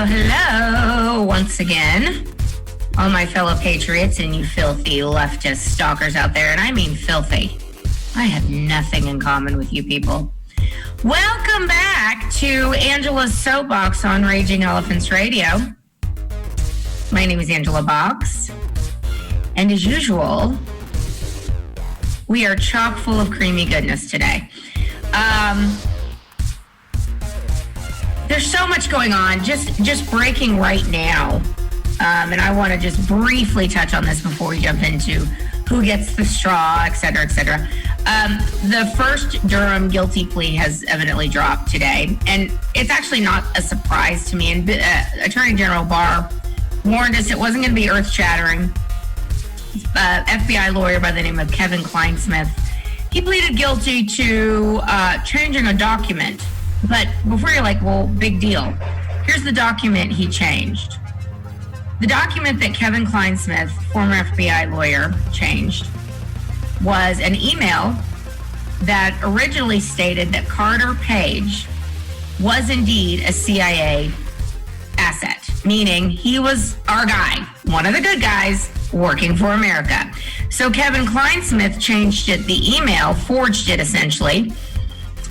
Hello, once again, all my fellow patriots and you filthy leftist stalkers out there, and I mean filthy. I have nothing in common with you people. Welcome back to Angela's Soapbox on Raging Elephants Radio. My name is Angela Box, and as usual, we are chock full of creamy goodness today. There's so much going on, just breaking right now. And I want to just briefly touch on this before we jump into who gets the straw, et cetera, et cetera. The first Durham guilty plea has evidently dropped today. And it's actually not a surprise to me. And Attorney General Barr warned us it wasn't going to be earth-shattering. FBI lawyer by the name of Kevin Kleinsmith, he pleaded guilty to changing a document. But before you're like, well, big deal. Here's the document he changed. The document that Kevin Kleinsmith, former FBI lawyer, changed was an email that originally stated that Carter Page was indeed a CIA asset, meaning he was our guy, one of the good guys working for America. So Kevin Kleinsmith changed it, the email, forged it essentially,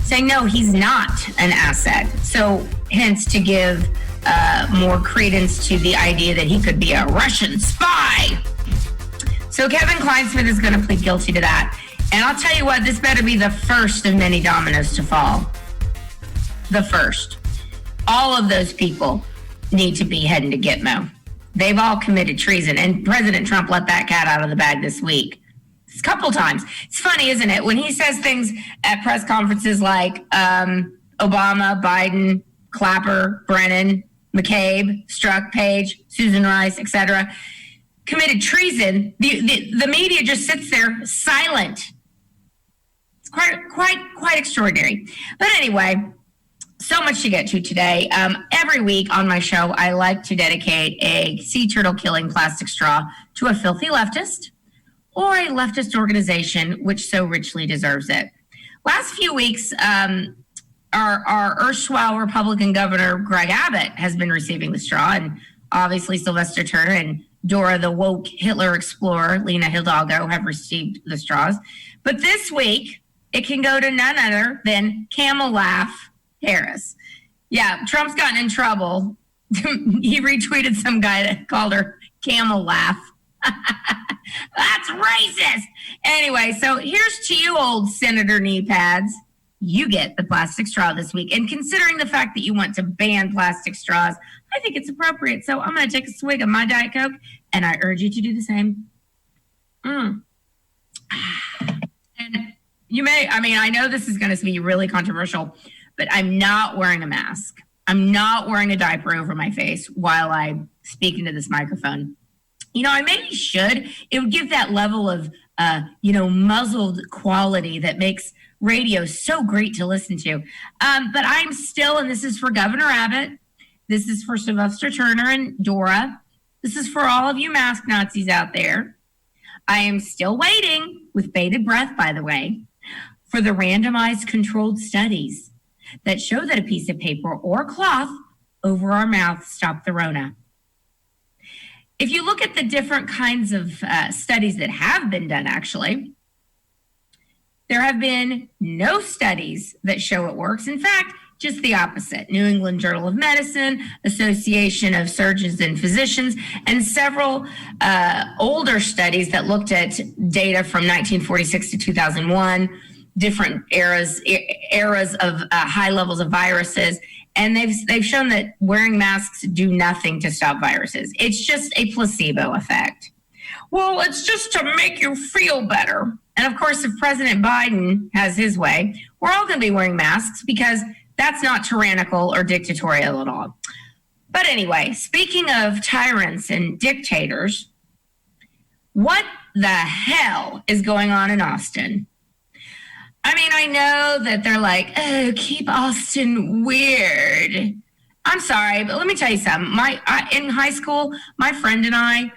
saying, no, he's not an asset. So hence to give more credence to the idea that he could be a Russian spy. So Kevin Kleinsmith is going to plead guilty to that. And I'll tell you what, this better be the first of many dominoes to fall. The first. All of those people need to be heading to Gitmo. They've all committed treason. And President Trump let that cat out of the bag this week. A couple times. It's funny, isn't it? When he says things at press conferences like Obama, Biden, Clapper, Brennan, McCabe, Strzok, Page, Susan Rice, etc., committed treason, the media just sits there silent. It's quite extraordinary. But anyway, so much to get to today. Every week on my show, I like to dedicate a sea turtle killing plastic straw to a filthy leftist or a leftist organization which so richly deserves it. Last few weeks, our erstwhile Republican governor, Greg Abbott, has been receiving the straw, and obviously Sylvester Turner and Dora the woke Hitler explorer, Lena Hidalgo, have received the straws. But this week, it can go to none other than Camel Laugh Harris. Yeah, Trump's gotten in trouble. He retweeted some guy that called her Camel Laugh. That's racist. Anyway, so here's to you, old Senator knee pads. You get the plastic straw this week. And considering the fact that you want to ban plastic straws, I think it's appropriate. So I'm going to take a swig of my Diet Coke, and I urge you to do the same. And you may, I know this is going to be really controversial, but I'm not wearing a mask. I'm not wearing a diaper over my face while I speak into this microphone. You know, I maybe should. It would give that level of, muzzled quality that makes radio so great to listen to. But I'm still, and this is for Governor Abbott, this is for Sylvester Turner and Dora, this is for all of you mask Nazis out there. I am still waiting, with bated breath, by the way, for the randomized controlled studies that show that a piece of paper or cloth over our mouth stop the Rona. If you look at the different kinds of studies that have been done, actually, there have been no studies that show it works. In fact, just the opposite. New England Journal of Medicine, Association of Surgeons and Physicians, and several older studies that looked at data from 1946 to 2001, different eras of high levels of viruses. And they've shown that wearing masks do nothing to stop viruses. It's just a placebo effect. Well, it's just to make you feel better. And of course, if President Biden has his way, we're all going to be wearing masks because that's not tyrannical or dictatorial at all. But anyway, speaking of tyrants and dictators, what the hell is going on in Austin? I know that they're like, oh, keep Austin weird. I'm sorry, but let me tell you something. In high school, my friend and I,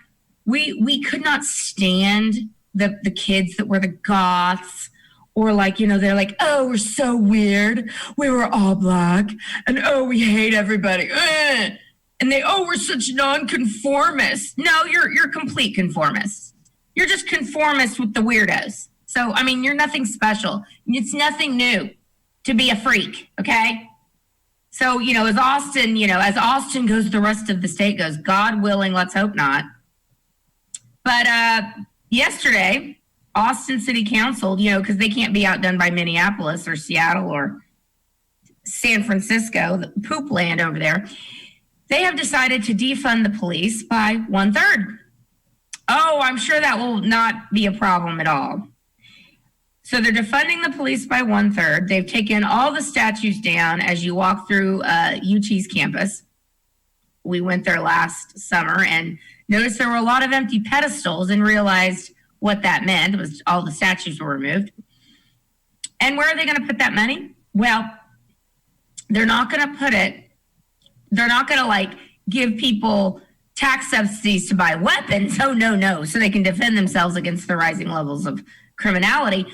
we could not stand the kids that were the goths, or they're like, oh, we're so weird. We were all black, and oh, we hate everybody. And and we're such nonconformists. No, you're complete conformists. You're just conformists with the weirdos. So, I mean, you're nothing special. It's nothing new to be a freak, okay? So, as Austin goes, the rest of the state goes. God willing, let's hope not. But yesterday, Austin City Council, because they can't be outdone by Minneapolis or Seattle or San Francisco, the poop land over there, they have decided to defund the police by 1/3. Oh, I'm sure that will not be a problem at all. So they're defunding the police by 1/3. They've taken all the statues down as you walk through UT's campus. We went there last summer and noticed there were a lot of empty pedestals and realized what that meant was all the statues were removed. And where are they going to put that money? Well, they're not going to give people tax subsidies to buy weapons. Oh, no. So they can defend themselves against the rising levels of criminality.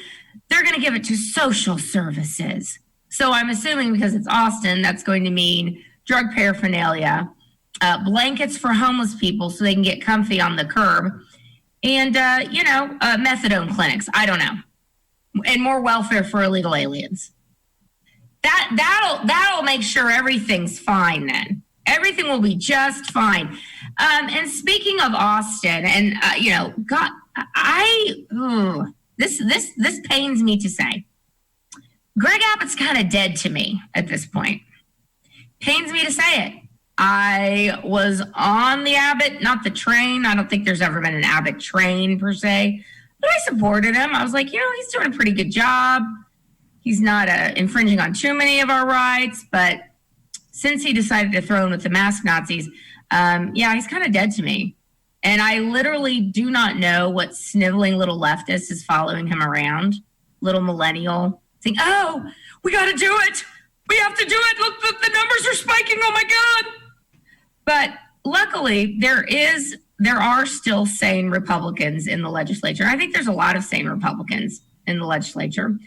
They're going to give it to social services. So I'm assuming because it's Austin, that's going to mean drug paraphernalia, blankets for homeless people so they can get comfy on the curb, and, methadone clinics. I don't know. And more welfare for illegal aliens. That'll make sure everything's fine then. Everything will be just fine. And speaking of Austin, and, God, this pains me to say. Greg Abbott's kind of dead to me at this point. Pains me to say it. I was on the Abbott, not the train. I don't think there's ever been an Abbott train per se, but I supported him. I was like, he's doing a pretty good job. He's not infringing on too many of our rights, but since he decided to throw in with the mask Nazis, he's kind of dead to me. And I literally do not know what sniveling little leftist is following him around, little millennial, saying, oh, we got to do it. We have to do it. Look, the numbers are spiking. Oh, my God. But luckily, there are still sane Republicans in the legislature. I think there's a lot of sane Republicans in the legislature.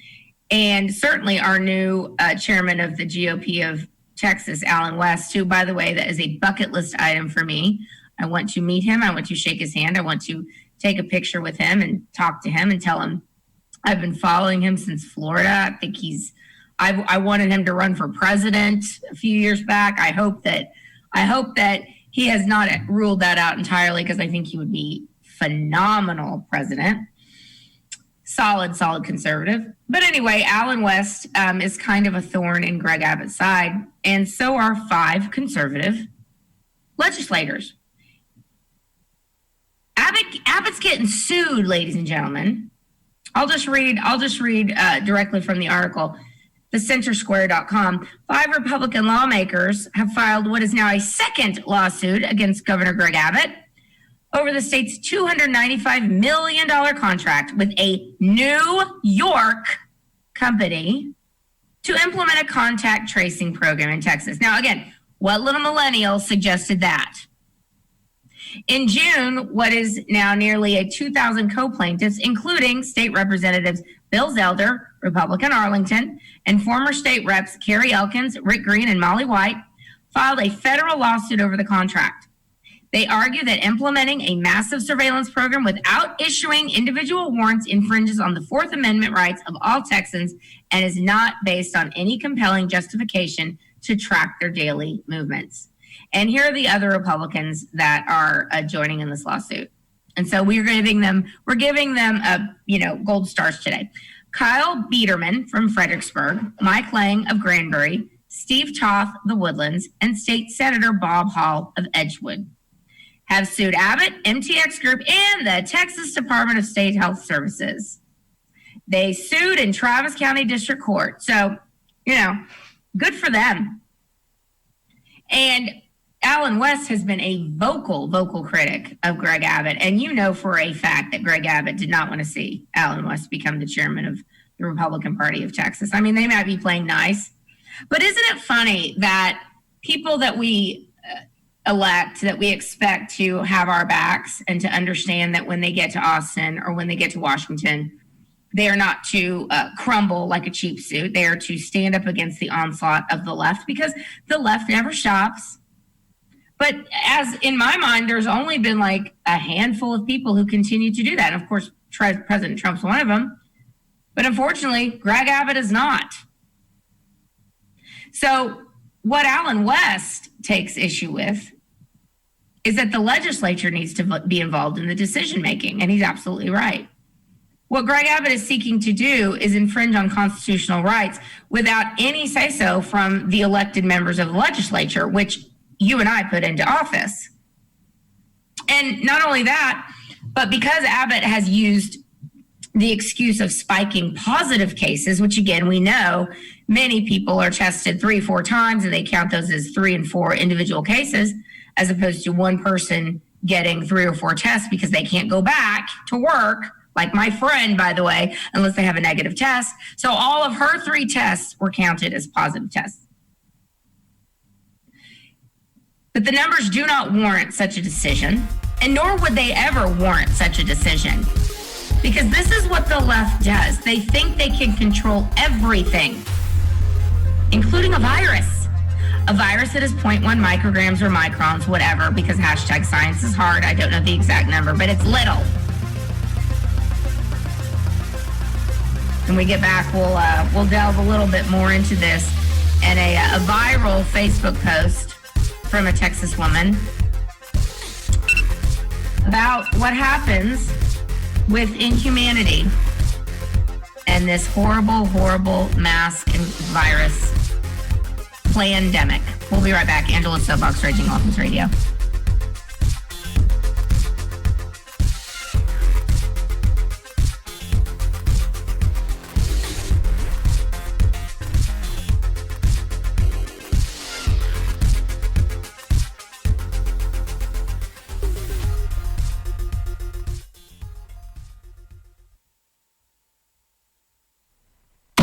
And certainly our new chairman of the GOP of Texas, Alan West, who, by the way, that is a bucket list item for me. I want to meet him. I want to shake his hand. I want to take a picture with him and talk to him and tell him I've been following him since Florida. I think I wanted him to run for president a few years back. I hope that he has not ruled that out entirely, because I think he would be phenomenal president. Solid conservative. But anyway, Alan West is kind of a thorn in Greg Abbott's side, and so are 5 conservative legislators. Abbott's getting sued, ladies and gentlemen. I'll just read directly from the article. thecentersquare.com. 5 Republican lawmakers have filed what is now a second lawsuit against Governor Greg Abbott over the state's $295 million contract with a New York company to implement a contact tracing program in Texas. Now, again, what little millennial suggested that? In June, what is now nearly 2,000 co-plaintiffs, including state representatives Bill Zelder, Republican Arlington, and former state reps Kerry Elkins, Rick Green, and Molly White, filed a federal lawsuit over the contract. They argue that implementing a massive surveillance program without issuing individual warrants infringes on the Fourth Amendment rights of all Texans and is not based on any compelling justification to track their daily movements. And here are the other Republicans that are joining in this lawsuit. And so we're giving them gold stars today. Kyle Biederman from Fredericksburg, Mike Lang of Granbury, Steve Toth, the Woodlands, and State Senator Bob Hall of Edgewood have sued Abbott, MTX Group, and the Texas Department of State Health Services. They sued in Travis County District Court. So, good for them. And Alan West has been a vocal critic of Greg Abbott. And you know for a fact that Greg Abbott did not want to see Alan West become the chairman of the Republican Party of Texas. I mean, they might be playing nice. But isn't it funny that people that we elect, that we expect to have our backs and to understand that when they get to Austin or when they get to Washington, they are not to crumble like a cheap suit. They are to stand up against the onslaught of the left, because the left never stops. But as in my mind, there's only been like a handful of people who continue to do that. And of course, President Trump's one of them. But unfortunately, Greg Abbott is not. So what Alan West takes issue with is that the legislature needs to be involved in the decision making. And he's absolutely right. What Greg Abbott is seeking to do is infringe on constitutional rights without any say-so from the elected members of the legislature, which you and I put into office. And not only that, but because Abbott has used the excuse of spiking positive cases, which again, we know many people are tested 3-4 times and they count those as 3 and 4 individual cases, as opposed to one person getting 3 or 4 tests because they can't go back to work, like my friend, by the way, unless they have a negative test. So all of her 3 tests were counted as positive tests. But the numbers do not warrant such a decision, and nor would they ever warrant such a decision. Because this is what the left does. They think they can control everything, including a virus. A virus that is 0.1 micrograms or microns, whatever, because hashtag science is hard. I don't know the exact number, but it's little. When we get back, we'll delve a little bit more into this and a viral Facebook post from a Texas woman about what happens with inhumanity and this horrible, horrible mask and virus pandemic. We'll be right back. Angela's Soapbox, Raging Elephants Radio.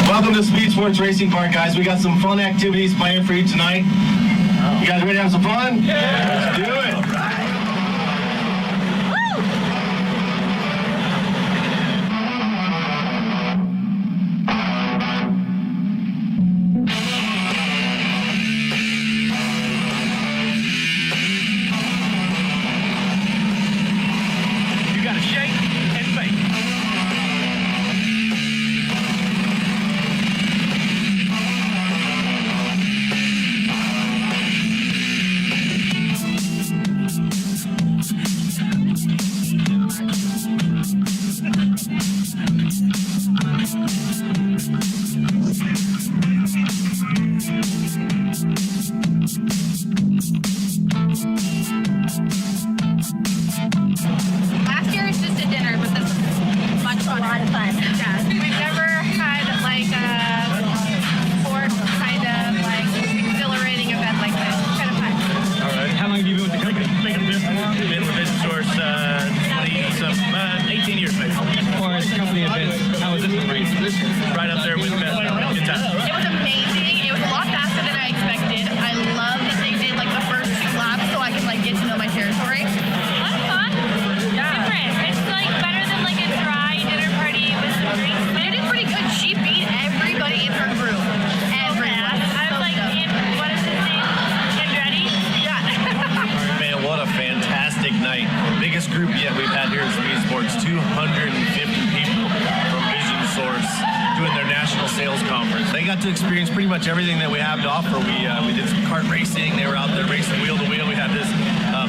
Welcome to Speed Sports Racing Park, guys. We got some fun activities planned for you tonight. You guys ready to have some fun? Yeah! Let's do it! You gotta shake and bake. Last year was just a dinner, but this was much fun. A lot of fun. Yeah, we've never had like a sport kind of like exhilarating event like this. It's kind of fun. All right. How long have you been with the company? Been with this source 18 years maybe. As far as company events, how was this one race? Right up there with best. Good time. It was amazing. It was a lot faster than I expected. I love that they did like the first 2 laps so I could like get to know my territory. That's fun. Yeah. Different. It's like better than like a dry dinner party with some drinks. But it is pretty good. She beat everybody in her group. Everyone. I was like, what is his name? Andretti? Yeah. Man, what a fantastic night. Biggest group yet we've had here at Speed Sports. 250 people from Vision Source doing their national sales conference. They got to experience pretty much everything that we have to offer. We did some kart racing. They were out there racing wheel to wheel. We had this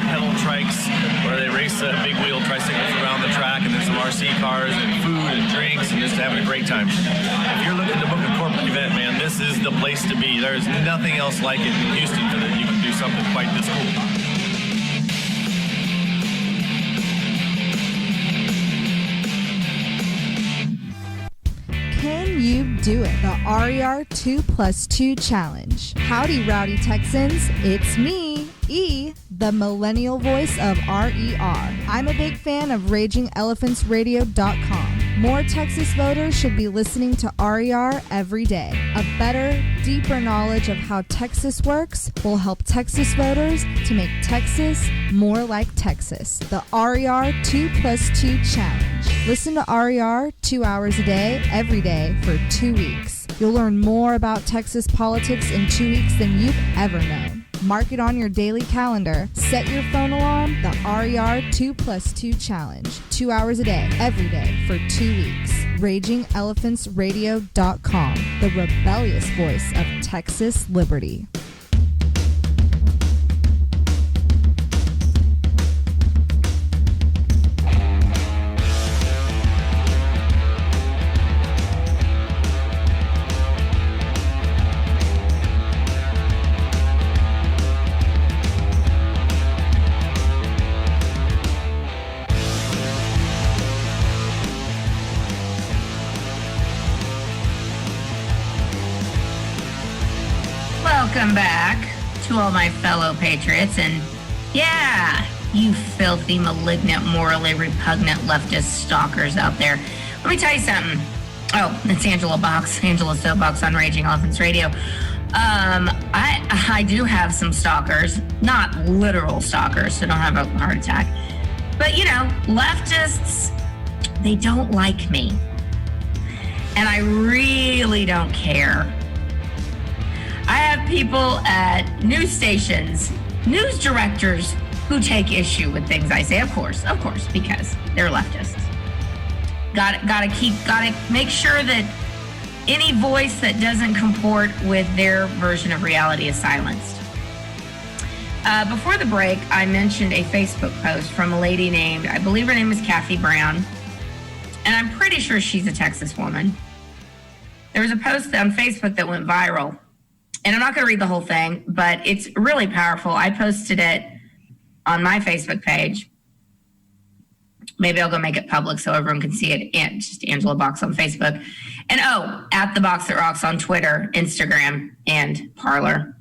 pedal trikes where they race big wheel tricycles around the track, and there's some RC cars and food and drinks and just having a great time. If you're looking to book a corporate event, man, this is the place to be. There's nothing else like it in Houston that you can do something quite this cool. Can you do it? The RER 2+2 Challenge. Howdy, rowdy Texans. It's me, E, the millennial voice of RER. I'm a big fan of RagingElephantsRadio.com. More Texas voters should be listening to RER every day. A better, deeper knowledge of how Texas works will help Texas voters to make Texas more like Texas. The RER 2+2 Challenge. Listen to RER 2 hours a day, every day for 2 weeks. You'll learn more about Texas politics in 2 weeks than you've ever known. Mark it on your daily calendar. Set your phone alarm, the RER 2+2 Challenge. 2 hours a day, every day, for 2 weeks. RagingElePhantsRadio.com, the rebellious voice of Texas liberty. Welcome back to all my fellow patriots, and yeah, you filthy, malignant, morally repugnant leftist stalkers out there. Let me tell you something. Oh, it's Angela Soapbox on Raging Elephants Radio. I do have some stalkers, not literal stalkers, so don't have a heart attack. But you know, leftists, they don't like me, and I really don't care. I have people at news stations, news directors who take issue with things I say. Of course, because they're leftists. Gotta make sure that any voice that doesn't comport with their version of reality is silenced. Before the break, I mentioned a Facebook post from a lady named, I believe her name is Kathy Brown, and I'm pretty sure she's a Texas woman. There was a post on Facebook that went viral. And I'm not going to read the whole thing, but it's really powerful. I posted it on my Facebook page. Maybe I'll go make it public so everyone can see it. And just Angela Box on Facebook. And at the Box That Rocks on Twitter, Instagram, and Parler.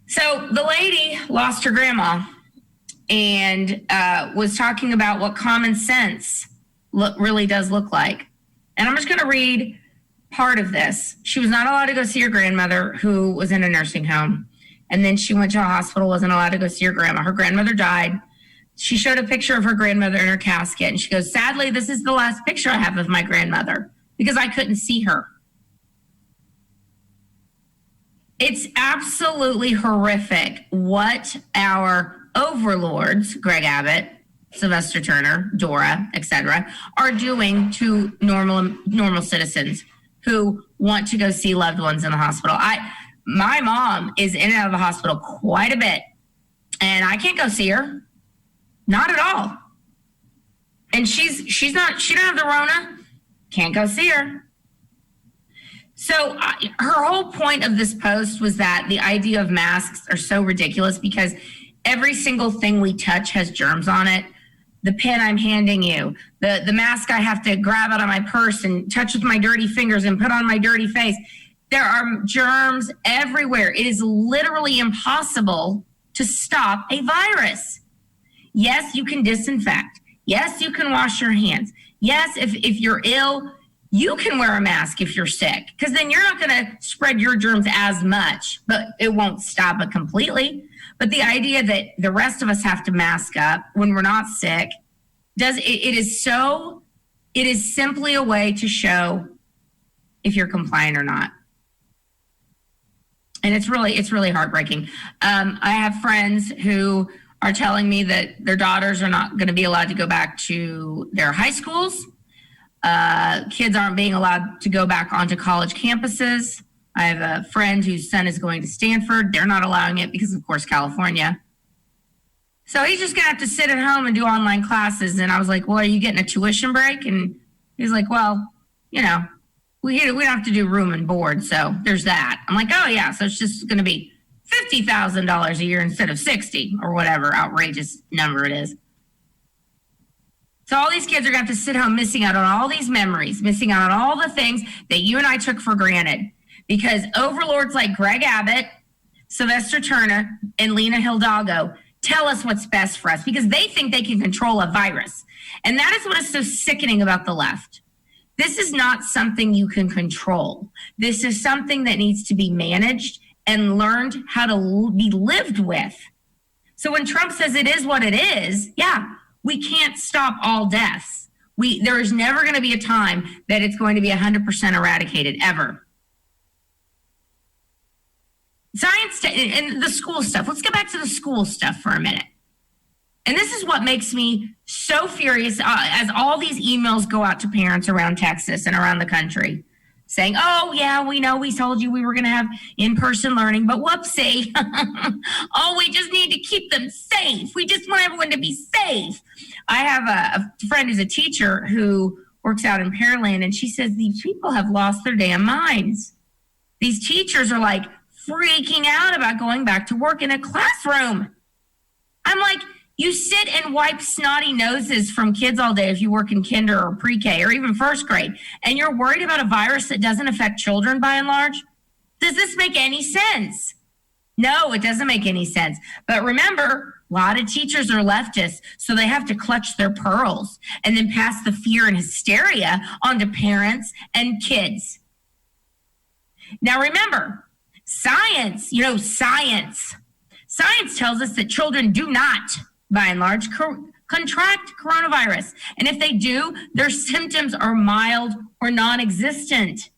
So the lady lost her grandma and was talking about what common sense really does look like. And I'm just going to read part of this. She was not allowed to go see her grandmother, who was in a nursing home. And then she went to a hospital, wasn't allowed to go see her grandma. Her grandmother died. She showed a picture of her grandmother in her casket. And she goes, sadly, this is the last picture I have of my grandmother because I couldn't see her. It's absolutely horrific what our overlords, Greg Abbott, Sylvester Turner, Dora, etc., are doing to normal citizens who want to go see loved ones in the hospital. My mom is in and out of the hospital quite a bit, and I can't go see her. Not at all. And she don't have the Rona. Can't go see her. So her whole point of this post was that the idea of masks are so ridiculous because every single thing we touch has germs on it. The pen I'm handing you, the mask I have to grab out of my purse and touch with my dirty fingers and put on my dirty face. There are germs everywhere. It is literally impossible to stop a virus. Yes, you can disinfect. Yes, you can wash your hands. Yes, if you're ill, you can wear a mask if you're sick, because then you're not going to spread your germs as much, but it won't stop it completely. But the idea that the rest of us have to mask up when we're not sick, it is simply a way to show if you're compliant or not. And it's really heartbreaking. I have friends who are telling me that their daughters are not going to be allowed to go back to their high schools. Kids aren't being allowed to go back onto college campuses. I have a friend whose son is going to Stanford. They're not allowing it because, of course, California. So he's just going to have to sit at home and do online classes. And I was like, well, are you getting a tuition break? And he's like, well, you know, we don't have to do room and board. So there's that. I'm like, oh, yeah. So it's just going to be $50,000 a year instead of 60 or whatever outrageous number it is. So all these kids are going to have to sit home missing out on all these memories, missing out on all the things that you and I took for granted because overlords like Greg Abbott, Sylvester Turner, and Lena Hidalgo tell us what's best for us because they think they can control a virus. And that is what is so sickening about the left. This is not something you can control. This is something that needs to be managed and learned how to be lived with. So when Trump says it is what it is, yeah, we can't stop all deaths. There is never going to be a time that it's going to be 100% eradicated, ever. Science and the school stuff. Let's get back to the school stuff for a minute. And this is what makes me so furious as all these emails go out to parents around Texas and around the country saying, oh, yeah, we know we told you we were going to have in-person learning, but whoopsie. Oh, we just need to keep them safe. We just want everyone to be safe. I have a friend who's a teacher who works out in Pearland, and she says these people have lost their damn minds. These teachers are like freaking out about going back to work in a classroom. I'm like, you sit and wipe snotty noses from kids all day if you work in kinder or pre-K or even first grade, and you're worried about a virus that doesn't affect children by and large? Does this make any sense? No, it doesn't make any sense. But remember, a lot of teachers are leftists, so they have to clutch their pearls and then pass the fear and hysteria onto parents and kids. Now remember, science tells us that children do not, by and large, contract coronavirus. And if they do, their symptoms are mild or non-existent.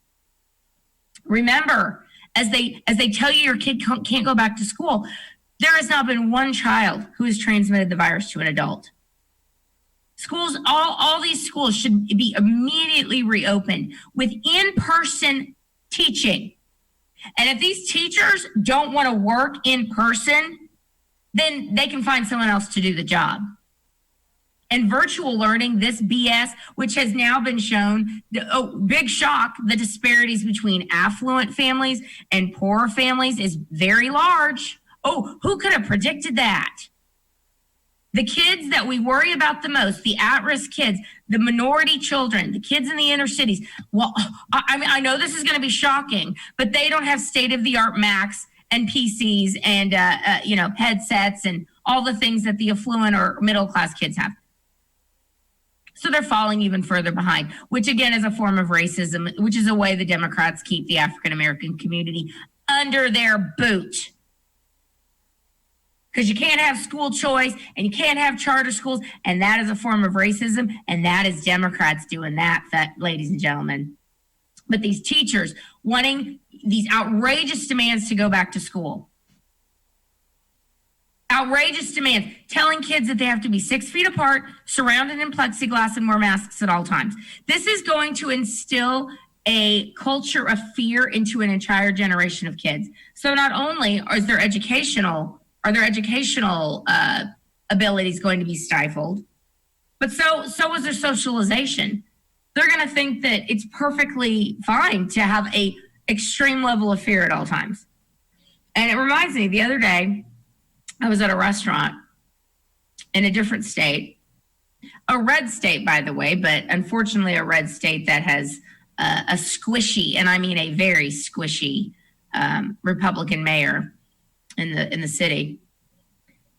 Remember, as they tell you your kid can't go back to school, there has not been one child who has transmitted the virus to an adult. Schools, all these schools should be immediately reopened with in-person teaching. And if these teachers don't want to work in person, then they can find someone else to do the job. And virtual learning, this BS, which has now been shown, big shock, the disparities between affluent families and poorer families is very large. Oh, who could have predicted that? The kids that we worry about the most, the at-risk kids, the minority children, the kids in the inner cities. Well, I know this is going to be shocking, but they don't have state-of-the-art Macs and PCs and headsets and all the things that the affluent or middle-class kids have. So they're falling even further behind, which again is a form of racism, which is a way the Democrats keep the African-American community under their boot. Because you can't have school choice and you can't have charter schools, and that is a form of racism, and that is Democrats doing that, ladies and gentlemen. But these teachers wanting these outrageous demands to go back to school. Outrageous demands, telling kids that they have to be 6 feet apart, surrounded in plexiglass, and wear masks at all times. This is going to instill a culture of fear into an entire generation of kids. So not only are their educational abilities going to be stifled, but so is their socialization. They're going to think that it's perfectly fine to have a extreme level of fear at all times. And it reminds me, the other day, I was at a restaurant in a different state, a red state, by the way, but unfortunately a red state that has a squishy, and I mean a very squishy Republican mayor in the city.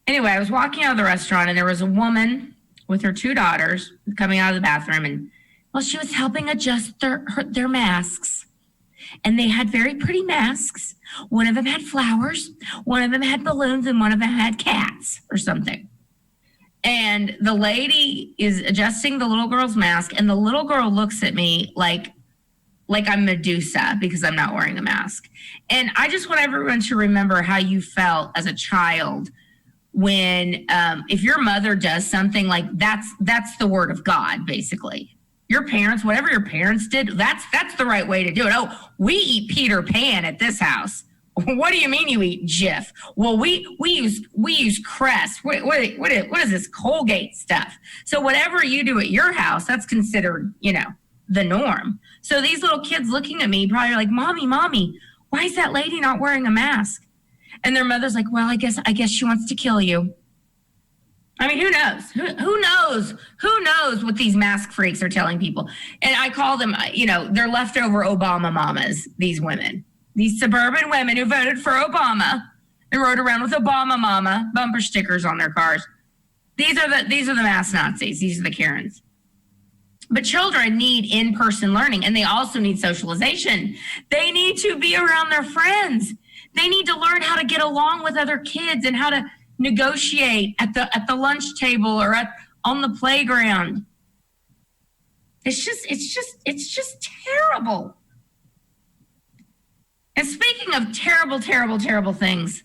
Anyway, I was walking out of the restaurant and there was a woman with her 2 daughters coming out of the bathroom, and she was helping adjust their masks. And they had very pretty masks. One of them had flowers, one of them had balloons, and one of them had cats or something. And the lady is adjusting the little girl's mask, and the little girl looks at me like I'm Medusa because I'm not wearing a mask. And I just want everyone to remember how you felt as a child when, if your mother does something like that's the word of God, basically. Your parents, whatever your parents did, that's the right way to do it. Oh, we eat Peter Pan at this house. What do you mean you eat Jif? Well, we use Crest. What is this Colgate stuff? So whatever you do at your house, that's considered, the norm. So these little kids looking at me probably are like, Mommy, why is that lady not wearing a mask? And their mother's like, well, I guess she wants to kill you. I mean, who knows? Who knows what these mask freaks are telling people? And I call them, they're leftover Obama mamas, these women. These suburban women who voted for Obama and rode around with Obama mama bumper stickers on their cars. These are the mass Nazis. These are the Karens. But children need in-person learning, and they also need socialization. They need to be around their friends. They need to learn how to get along with other kids and how to negotiate at the lunch table or on the playground. It's just terrible. And speaking of terrible, terrible, terrible things,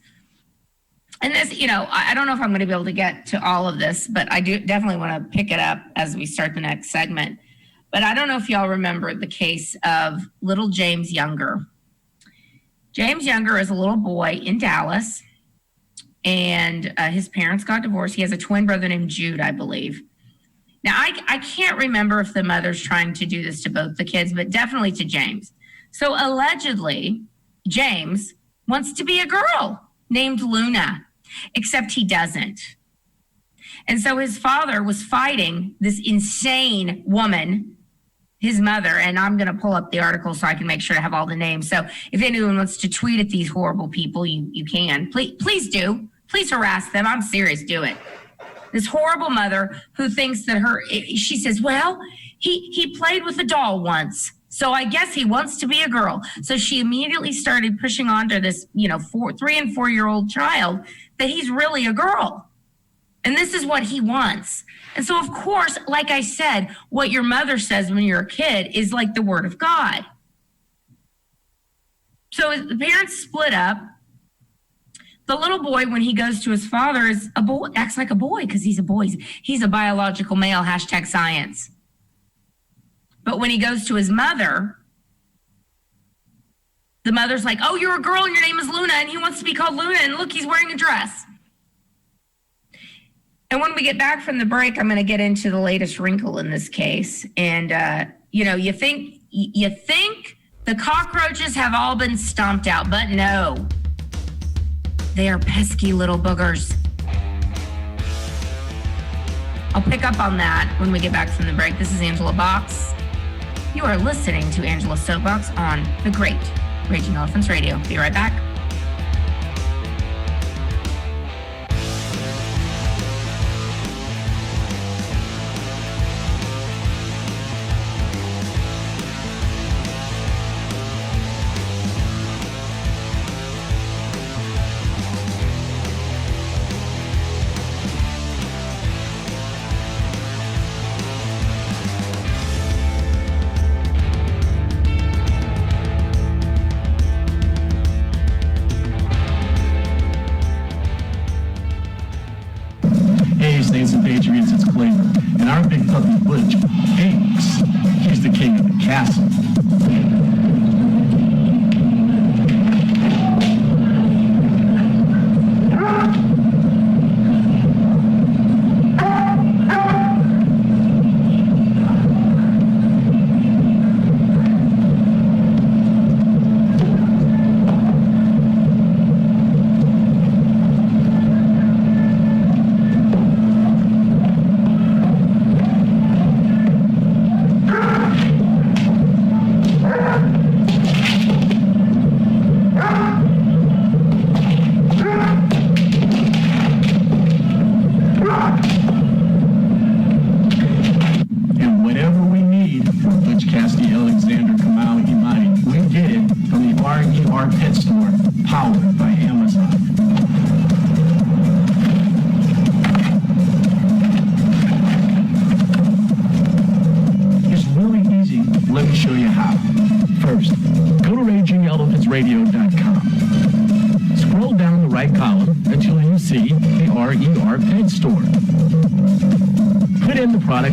and this, I don't know if I'm going to be able to get to all of this, but I do definitely want to pick it up as we start the next segment. But I don't know if y'all remember the case of little James Younger. James Younger is a little boy in Dallas, and his parents got divorced. He has a twin brother named Jude, I believe. Now, I can't remember if the mother's trying to do this to both the kids, but definitely to James. So allegedly, James wants to be a girl named Luna, except he doesn't. And so his father was fighting this insane woman, his mother, and I'm going to pull up the article so I can make sure to have all the names. So if anyone wants to tweet at these horrible people, you can. Please do. Please harass them. I'm serious. Do it. This horrible mother who thinks that she says, well, he played with a doll once, so I guess he wants to be a girl. So she immediately started pushing onto this, 3 and 4 year old child that he's really a girl. And this is what he wants. And so, of course, like I said, what your mother says when you're a kid is like the word of God. So the parents split up. The little boy, when he goes to his father, is a boy, acts like a boy because he's a boy. He's a biological male, #science. But when he goes to his mother, the mother's like, oh, you're a girl and your name is Luna, and he wants to be called Luna, and look, he's wearing a dress. And when we get back from the break, I'm going to get into the latest wrinkle in this case. And, you think the cockroaches have all been stomped out, but no. They are pesky little boogers. I'll pick up on that when we get back from the break. This is Angela Box. You are listening to Angela's Soapbox on the great Raging Elephants Radio. Be right back. Saints and Patriots, it's Clayton. And our big puppy Butch hates. He's the king of the castle.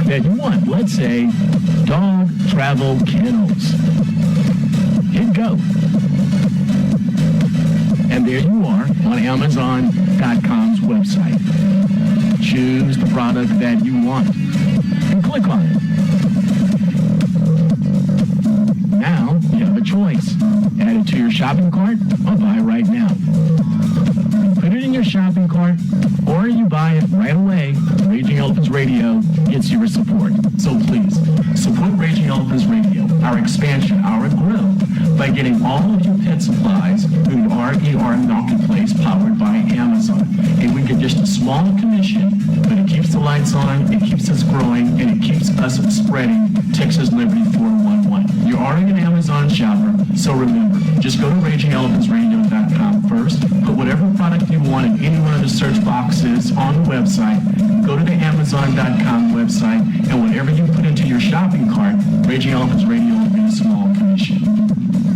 That you want. Let's say dog travel kennels. Hit go. And there you are on Amazon.com's website. Choose the product that you want and click on it. Now you have a choice. Add it to your shopping cart or buy right now. Put it in your shopping cart or you buy it right away. Raging Elephants Radio gets your support. So please, support Raging Elephants Radio, our expansion, our growth, by getting all of your pet supplies through the RER Marketplace powered by Amazon. And we get just a small commission, but it keeps the lights on, it keeps us growing, and it keeps us spreading Texas Liberty 411. You're already an Amazon shopper, so remember, just go to RagingElephantsRadio.com first, put whatever product you want in any one of the search boxes on the website. Go to the Amazon.com website, and whatever you put into your shopping cart, Raging Elephants Radio will be a small commission.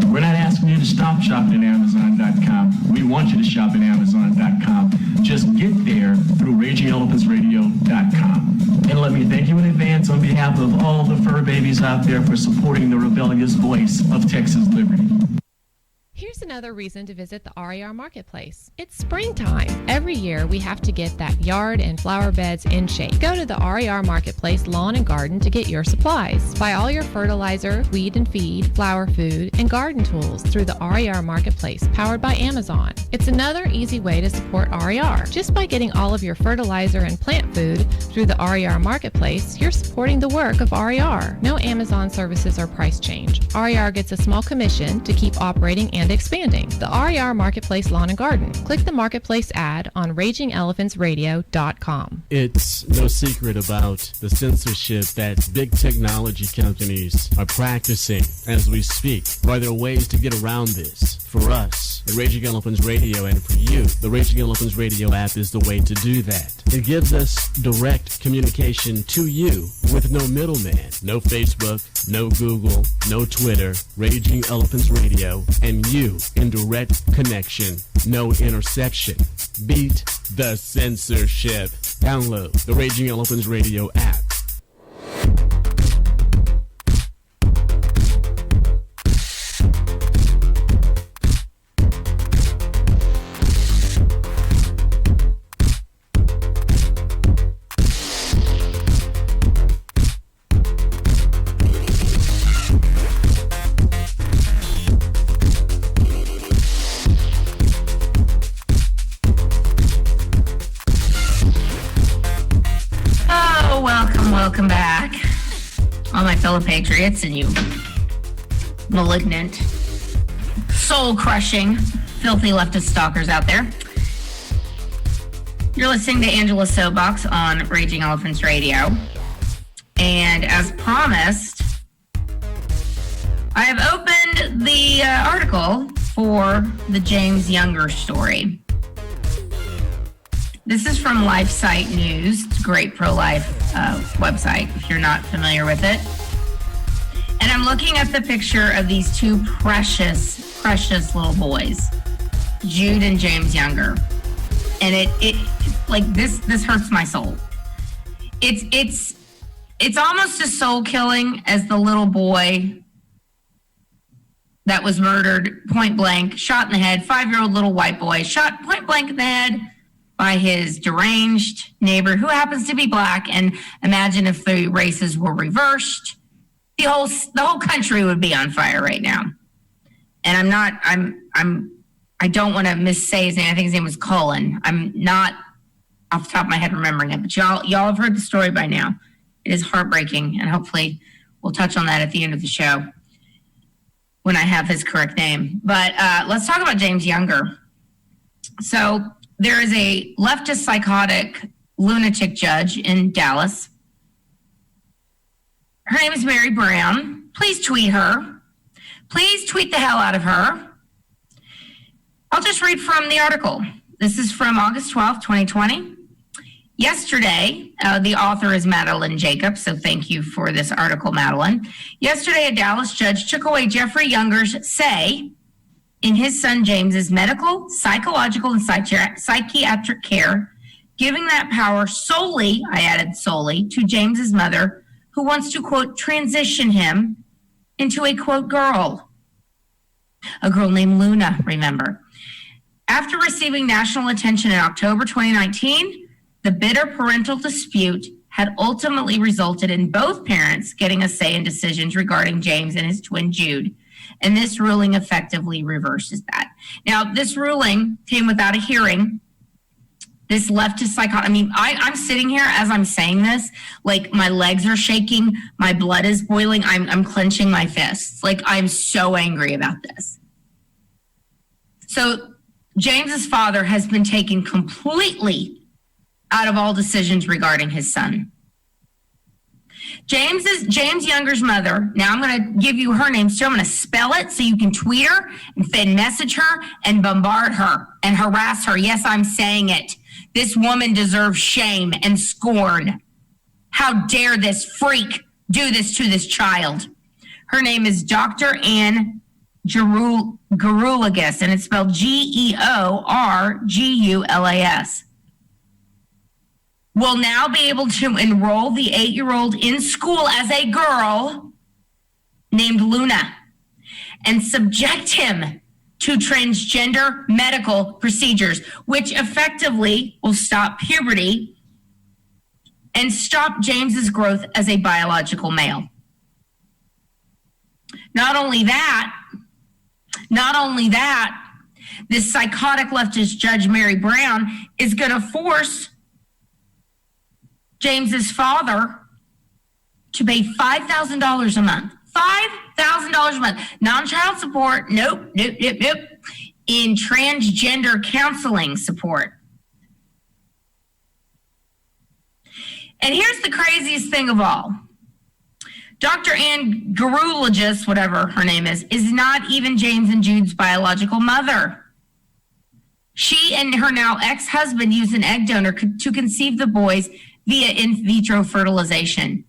We're not asking you to stop shopping at Amazon.com. We want you to shop at Amazon.com. Just get there through RagingElephantsRadio.com. And let me thank you in advance on behalf of all the fur babies out there for supporting the rebellious voice of Texas liberty. Here's another reason to visit the RER Marketplace. It's springtime. Every year we have to get that yard and flower beds in shape. Go to the RER Marketplace Lawn and Garden to get your supplies. Buy all your fertilizer, weed and feed, flower food, and garden tools through the RER Marketplace powered by Amazon. It's another easy way to support RER. Just by getting all of your fertilizer and plant food through the RER Marketplace, you're supporting the work of RER. No Amazon services or price change. RER gets a small commission to keep operating and expanding. The RER Marketplace Lawn and Garden. Click the Marketplace ad on RagingElephantsRadio.com. It's no secret about the censorship that big technology companies are practicing as we speak. Are there ways to get around this? For us, at Raging Elephants Radio, and for you, the Raging Elephants Radio app is the way to do that. It gives us direct communication to you with no middleman. No Facebook, no Google, no Twitter. Raging Elephants Radio and you in direct connection. No interception. Beat the censorship. Download the Raging Elephants Radio app. Welcome back, all my fellow patriots and you malignant, soul-crushing, filthy leftist stalkers out there. You're listening to Angela Soapbox on Raging Elephants Radio. And as promised, I have opened the article for the James Younger story. This is from LifeSite News. It's a great pro-life website if you're not familiar with it. And I'm looking at the picture of these two precious, precious little boys, Jude and James Younger. And it like this hurts my soul. It's almost as soul killing as the little boy that was murdered point blank, shot in the head, 5-year-old little white boy, shot point blank in the head by his deranged neighbor who happens to be black. And imagine if the races were reversed, the whole country would be on fire right now. And I don't want to missay his name. I think his name was Cullen. I'm not off the top of my head remembering it, but y'all have heard the story by now. It is heartbreaking, and hopefully we'll touch on that at the end of the show when I have his correct name. But let's talk about James Younger. So there is a leftist psychotic lunatic judge in Dallas. Her name is Mary Brown. Please tweet her. Please tweet the hell out of her. I'll just read from the article. This is from August 12th, 2020. Yesterday, the author is Madeline Jacobs, so thank you for this article, Madeline. Yesterday, a Dallas judge took away Jeffrey Younger's say in his son James's medical, psychological, and psychiatric care, giving that power solely, I added solely, to James's mother, who wants to, quote, transition him into a, quote, girl. A girl named Luna, remember. After receiving national attention in October 2019, the bitter parental dispute had ultimately resulted in both parents getting a say in decisions regarding James and his twin Jude. And this ruling effectively reverses that. Now, this ruling came without a hearing. This leftist psychotic, I'm sitting here as I'm saying this, like my legs are shaking, my blood is boiling, I'm clenching my fists. Like, I'm so angry about this. So James's father has been taken completely out of all decisions regarding his son. James Younger's mother, now I'm going to give you her name, so I'm going to spell it so you can tweet her and message her and bombard her and harass her. Yes, I'm saying it. This woman deserves shame and scorn. How dare this freak do this to this child? Her name is Dr. Ann Geroulagas, and it's spelled Georgulas. Will now be able to enroll the 8-year-old in school as a girl named Luna and subject him to transgender medical procedures, which effectively will stop puberty and stop James's growth as a biological male. Not only that, this psychotic leftist judge, Mary Brown, is going to force James's father to pay $5,000 a month. $5,000 a month. Non-child support. Nope. In transgender counseling support. And here's the craziest thing of all. Dr. Ann Geroulagas, whatever her name is not even James and Jude's biological mother. She and her now ex-husband used an egg donor to conceive the boys via in vitro fertilization.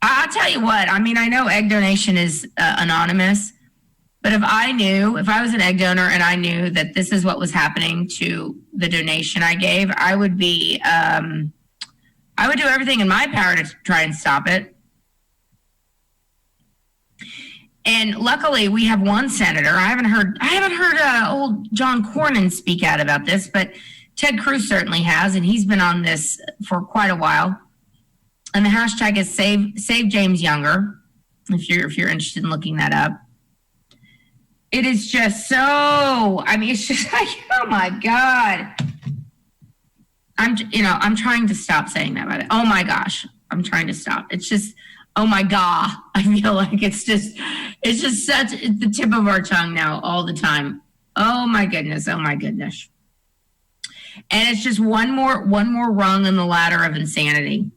I'll tell you what, I mean, I know egg donation is anonymous, but if I was an egg donor and I knew that this is what was happening to the donation I gave, I would do everything in my power to try and stop it. And luckily, we have one senator. I haven't heard old John Cornyn speak out about this, but Ted Cruz certainly has, and he's been on this for quite a while. And the hashtag is Save James Younger. If you're interested in looking that up, it is just so. I mean, it's just like, oh my God. I'm trying to stop saying that about it. Oh my gosh, I'm trying to stop. It's just, oh my God. I feel like it's just the tip of our tongue now all the time. Oh my goodness. And it's just one more rung in the ladder of insanity.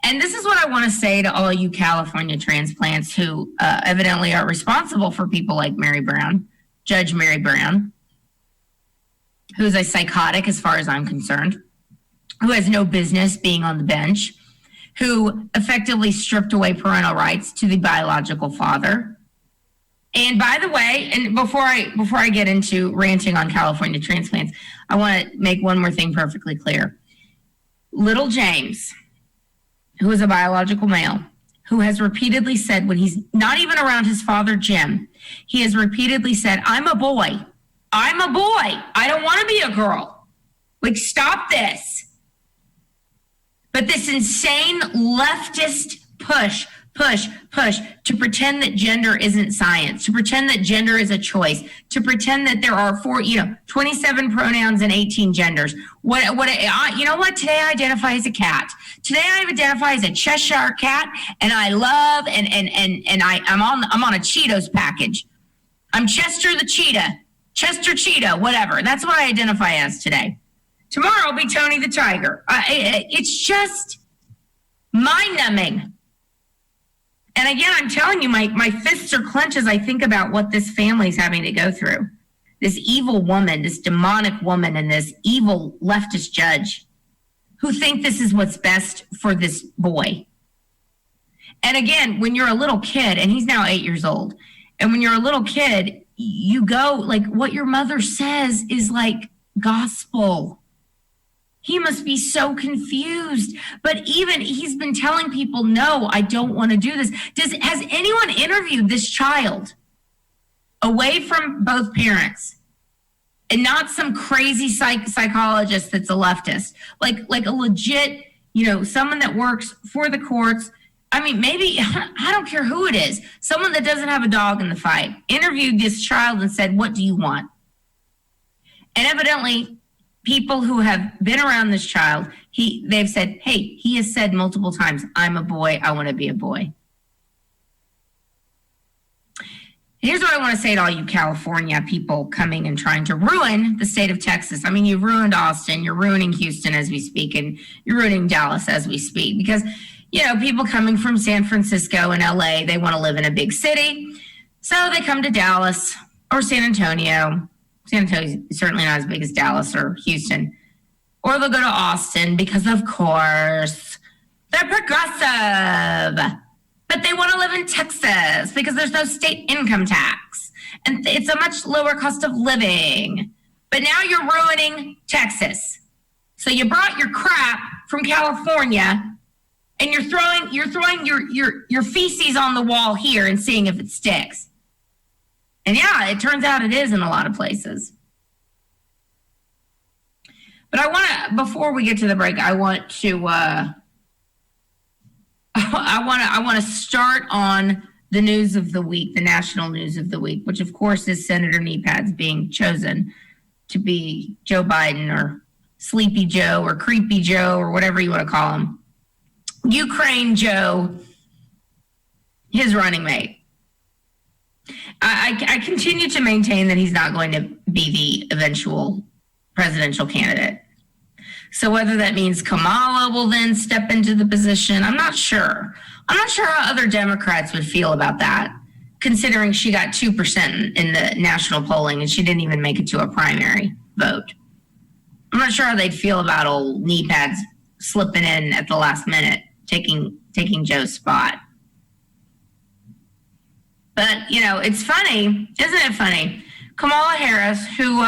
And this is what I want to say to all you California transplants who evidently are responsible for people like Judge Mary Brown, who's a psychotic as far as I'm concerned, who has no business being on the bench, who effectively stripped away parental rights to the biological father. And by the way, and before I get into ranting on California transplants, I want to make one more thing perfectly clear. Little James, who is a biological male, who has repeatedly said when he's not even around his father, Jim, he has repeatedly said, I'm a boy. I don't want to be a girl. Like, stop this. But this insane leftist push to pretend that gender isn't science, to pretend that gender is a choice, to pretend that there are 27 pronouns and 18 genders. You know what? Today I identify as a cat. Today I identify as a Cheshire cat, and I love I'm on a Cheetos package. I'm Chester the cheetah, whatever. That's what I identify as today. Tomorrow I'll be Tony the tiger. It's just mind-numbing. And again, I'm telling you, my fists are clenched as I think about what this family's having to go through. This evil woman, this demonic woman, and this evil leftist judge who think this is what's best for this boy. And again, when you're a little kid, and he's now 8 years old, and when you're a little kid, you go, like, what your mother says is like gospel. He must be so confused. But even he's been telling people, no, I don't want to do this. Has anyone interviewed this child away from both parents and not some crazy psychologist that's a leftist, like a legit, someone that works for the courts? I mean, maybe, I don't care who it is, someone that doesn't have a dog in the fight, interviewed this child and said, what do you want? And evidently, people who have been around this child, they've said, hey, he has said multiple times, I'm a boy, I want to be a boy. Here's what I want to say to all you California people coming and trying to ruin the state of Texas. I mean, you've ruined Austin, you're ruining Houston as we speak, and you're ruining Dallas as we speak. Because, people coming from San Francisco and LA, they want to live in a big city. So they come to Dallas or San Antonio. San Antonio is certainly not as big as Dallas or Houston. or they'll go to Austin because, of course, they're progressive. But they want to live in Texas because there's no state income tax. And it's a much lower cost of living. But now you're ruining Texas. So you brought your crap from California and you're throwing your feces on the wall here and seeing if it sticks. And yeah, it turns out it is in a lot of places. But before we get to the break, I want to start on the news of the week, the national news of the week, which of course is Senator Kneepads being chosen to be Joe Biden or Sleepy Joe or Creepy Joe or whatever you want to call him. Ukraine Joe, his running mate. I continue to maintain that he's not going to be the eventual presidential candidate. So whether that means Kamala will then step into the position, I'm not sure. I'm not sure how other Democrats would feel about that, considering she got 2% in the national polling and she didn't even make it to a primary vote. I'm not sure how they'd feel about old Kneepads slipping in at the last minute, taking Joe's spot. But, it's funny, isn't it funny? Kamala Harris, who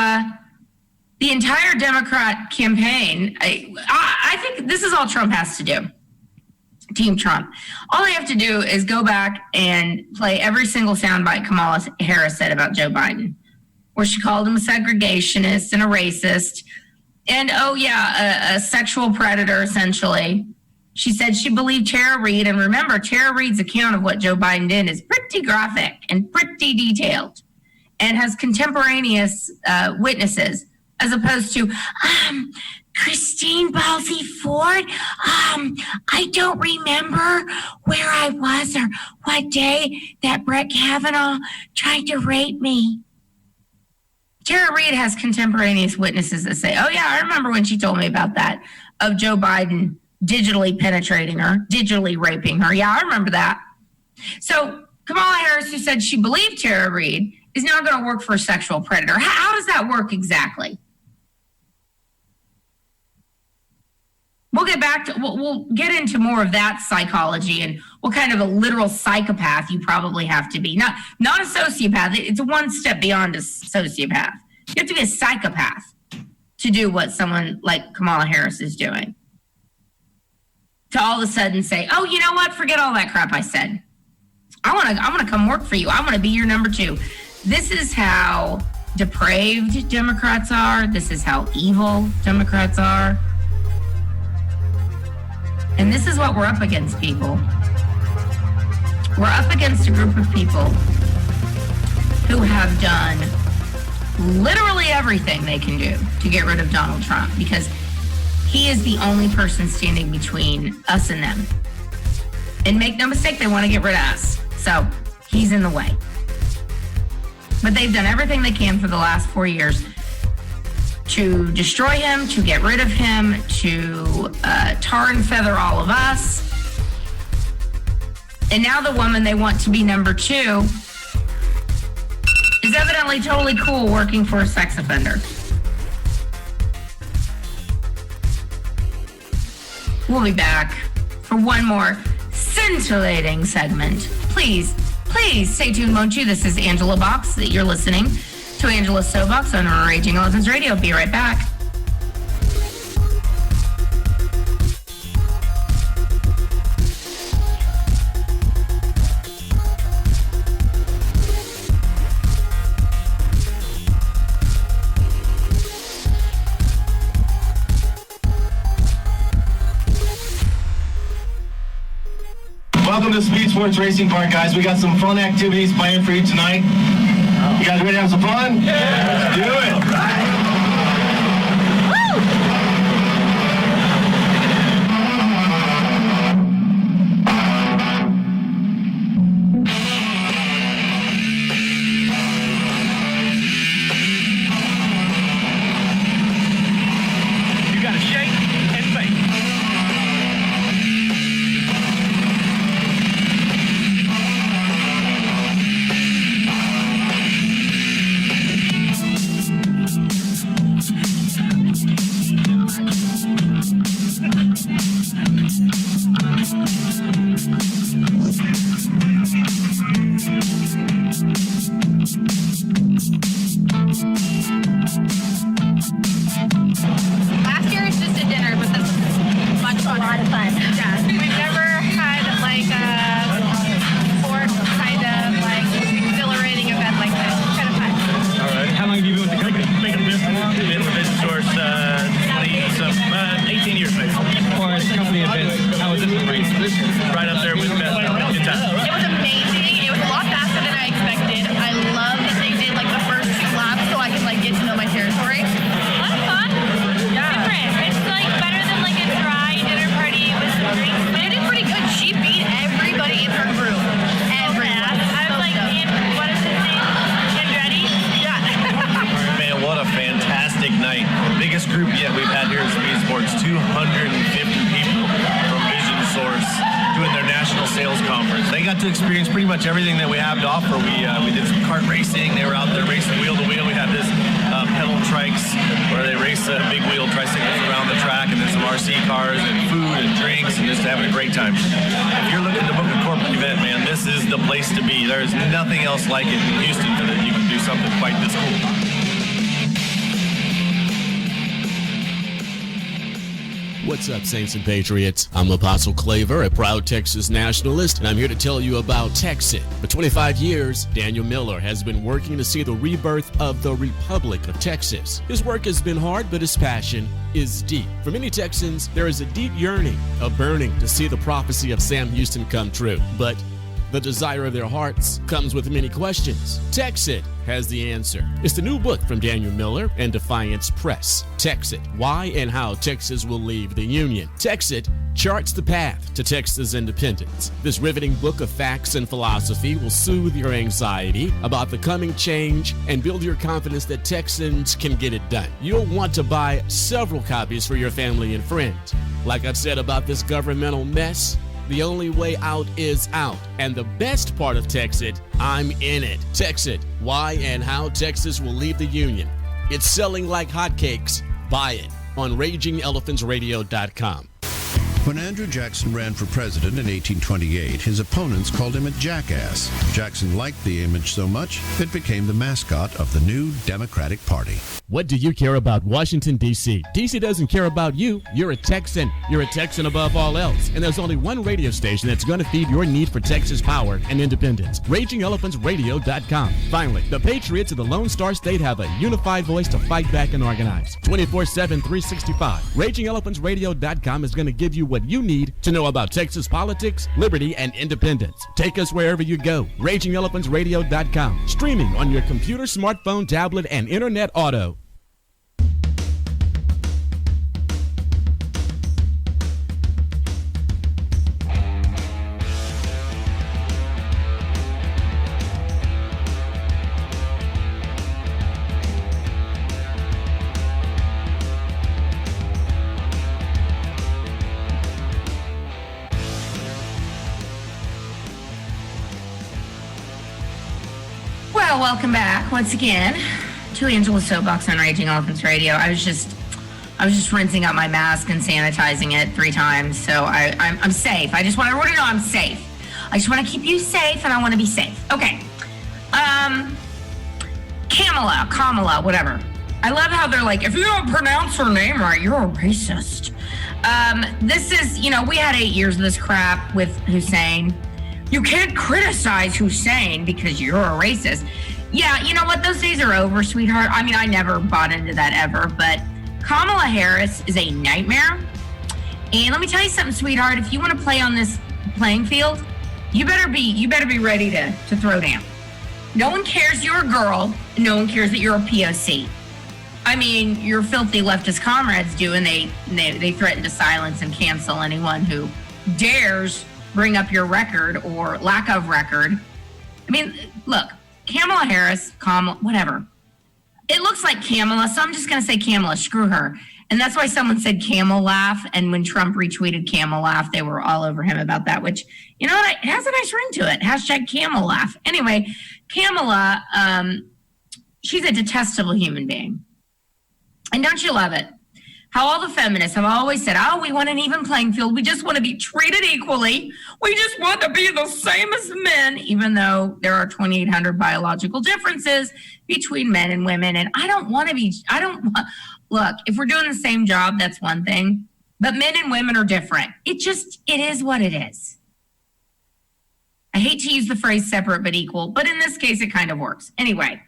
the entire Democrat campaign, I think this is all Trump has to do. Team Trump. All they have to do is go back and play every single soundbite Kamala Harris said about Joe Biden, where she called him a segregationist and a racist and, a sexual predator, essentially. She said she believed Tara Reade, and remember, Tara Reade's account of what Joe Biden did is pretty graphic and pretty detailed and has contemporaneous witnesses, as opposed to Christine Ballsy Ford. I don't remember where I was or what day that Brett Kavanaugh tried to rape me. Tara Reade has contemporaneous witnesses that say, I remember when she told me about that, of Joe Biden digitally penetrating her, digitally raping her. Yeah, I remember that. So Kamala Harris, who said she believed Tara Reade, is now going to work for a sexual predator. How does that work exactly? We'll get into more of that psychology and what kind of a literal psychopath you probably have to be. Not a sociopath. It's one step beyond a sociopath. You have to be a psychopath to do what someone like Kamala Harris is doing. To all of a sudden say, you know what? Forget all that crap I said. I want to come work for you. I want to be your number 2. This is how depraved Democrats are. This is how evil Democrats are. And this is what we're up against, people. We're up against a group of people who have done literally everything they can do to get rid of Donald Trump, because he is the only person standing between us and them. And make no mistake, they want to get rid of us. So he's in the way. But they've done everything they can for the last 4 years to destroy him, to get rid of him, to tar and feather all of us. And now the woman they want to be number 2 is evidently totally cool working for a sex offender. We'll be back for one more scintillating segment. Please stay tuned, won't you? This is Angela Box. You're listening to Angela's Soapbox on Raging Elephants Radio. Be right back. Welcome to Speed Sports Racing Park, guys. We got some fun activities planned for you tonight. You guys ready to have some fun? Yeah! Let's do it! All right. You got to shake and bake. night. Biggest group yet we've had here at Speed Sports, 250 people from Vision Source doing their national sales conference. They got to experience pretty much everything that we have to offer. We did some kart racing. They were out there racing wheel to wheel. We had this pedal trikes where they race big wheel tricycles around the track, and then some RC cars and food and drinks and just having a great time. If you're looking to book a corporate event, man, this is the place to be. There's nothing else like it in Houston that you can do something quite this cool. What's up, Saints and Patriots? I'm Apostle Claver, a proud Texas nationalist, and I'm here to tell you about Texit. For 25 years, Daniel Miller has been working to see the rebirth of the Republic of Texas. His work has been hard, but his passion is deep. For many Texans, there is a deep yearning, a burning to see the prophecy of Sam Houston come true. But the desire of their hearts comes with many questions. Texit has the answer. It's the new book from Daniel Miller and Defiance Press. Texit, Why and How Texas Will Leave the Union. Texit charts the path to Texas independence. This riveting book of facts and philosophy will soothe your anxiety about the coming change and build your confidence that Texans can get it done. You'll want to buy several copies for your family and friends. Like I've said about this governmental mess, the only way out is out. And the best part of Texit, I'm in it. Texit, Why and How Texas Will Leave the Union. It's selling like hotcakes. Buy it on RagingElephantsRadio.com. When Andrew Jackson ran for president in 1828, his opponents called him a jackass. Jackson liked the image so much, it became the mascot of the new Democratic Party. What do you care about Washington, D.C.? D.C. doesn't care about you. You're a Texan. You're a Texan above all else. And there's only one radio station that's going to feed your need for Texas power and independence. RagingElephantsRadio.com. Finally, the Patriots of the Lone Star State have a unified voice to fight back and organize. 24/7, 365. RagingElephantsRadio.com is going to give you what you need to know about Texas politics, liberty, and independence. Take us wherever you go. RagingElephantsRadio.com. Streaming on your computer, smartphone, tablet, and internet auto. Well, welcome back once again to Angela's Soapbox on Raging Elephants Radio. I was just rinsing out my mask and sanitizing it 3 times, so I'm safe. I just want everyone to know I'm safe. I just want to keep you safe, and I want to be safe. Okay. Kamala, whatever. I love how they're like, if you don't pronounce her name right, you're a racist. This is, we had 8 years of this crap with Hussein. You can't criticize Hussein because you're a racist. Yeah, you know what? Those days are over, sweetheart. I mean, I never bought into that ever, but Kamala Harris is a nightmare. And let me tell you something, sweetheart. If you want to play on this playing field, you better be ready to throw down. No one cares you're a girl. No one cares that you're a POC. I mean, your filthy leftist comrades do, and they threaten to silence and cancel anyone who dares bring up your record or lack of record. I mean, look, Kamala Harris, whatever. It looks like Kamala, so I'm just going to say Kamala, screw her. And that's why someone said camel laugh, and when Trump retweeted camel laugh, they were all over him about that, which, it has a nice ring to it. Hashtag camel laugh. Anyway, Kamala, she's a detestable human being. And don't you love it? How all the feminists have always said, we want an even playing field. We just want to be treated equally. We just want to be the same as men, even though there are 2,800 biological differences between men and women. And look, if we're doing the same job, that's one thing. But men and women are different. It is what it is. I hate to use the phrase separate but equal, but in this case, it kind of works. Anyway.